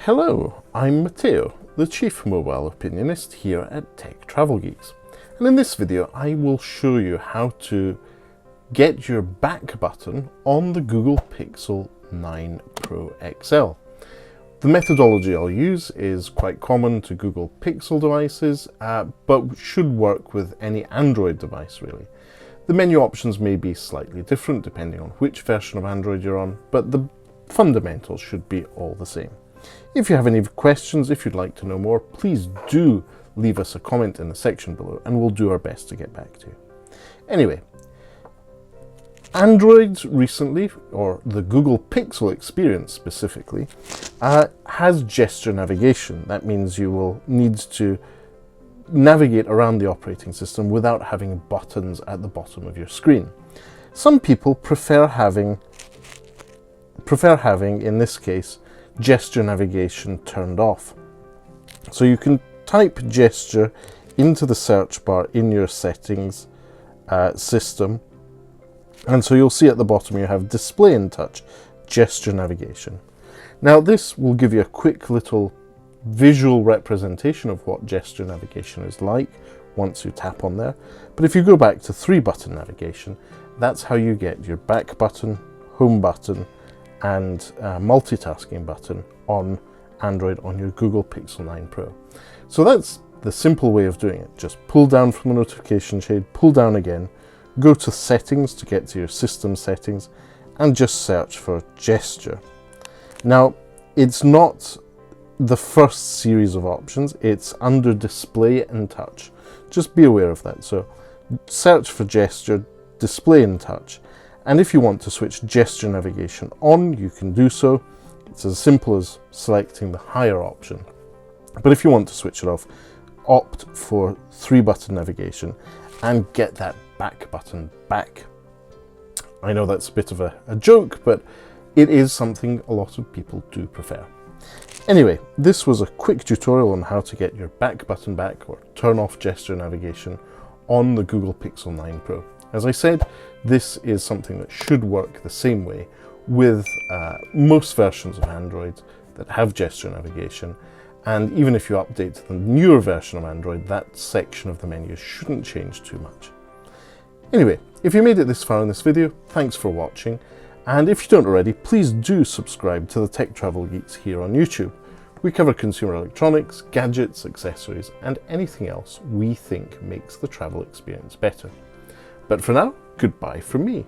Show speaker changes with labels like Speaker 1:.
Speaker 1: Hello, I'm Matteo, the Chief Mobile Opinionist here at Tech Travel Geeks. And in this video I will show you how to get your back button on the Google Pixel 9 Pro XL. The methodology I'll use is quite common to Google Pixel devices, but should work with any Android device really. The menu options may be slightly different depending on which version of Android you're on, but the fundamentals should be all the same. If you have any questions, if you'd like to know more, please do leave us a comment in the section below and we'll do our best to get back to you. Anyway, Android recently, or the Google Pixel experience specifically, has gesture navigation. That means you will need to navigate around the operating system without having buttons at the bottom of your screen. Some people prefer having, in this case, gesture navigation turned off. So you can type gesture into the search bar in your settings system, and so you'll see at the bottom you have display and touch, gesture navigation. Now this will give you a quick little visual representation of what gesture navigation is like once you tap on there, but if you go back to 3-button navigation, that's how you get your back button, home button and multitasking button on Android on your Google Pixel 9 Pro. So that's the simple way of doing it. Just pull down from the notification shade, pull down again, go to settings to get to your system settings, and just search for gesture. Now, it's not the first series of options, it's under display and touch. Just be aware of that. So search for gesture, display and touch. And if you want to switch gesture navigation on, you can do so. It's as simple as selecting the higher option. But if you want to switch it off, opt for 3-button navigation and get that back button back. I know that's a bit of a joke, but it is something a lot of people do prefer. Anyway, this was a quick tutorial on how to get your back button back or turn off gesture navigation on the Google Pixel 9 Pro. As I said, this is something that should work the same way with most versions of Android that have gesture navigation, and even if you update to the newer version of Android, that section of the menu shouldn't change too much. Anyway, if you made it this far in this video, thanks for watching, and if you don't already, please do subscribe to the Tech Travel Geeks here on YouTube. We cover consumer electronics, gadgets, accessories, and anything else we think makes the travel experience better. But for now, goodbye from me.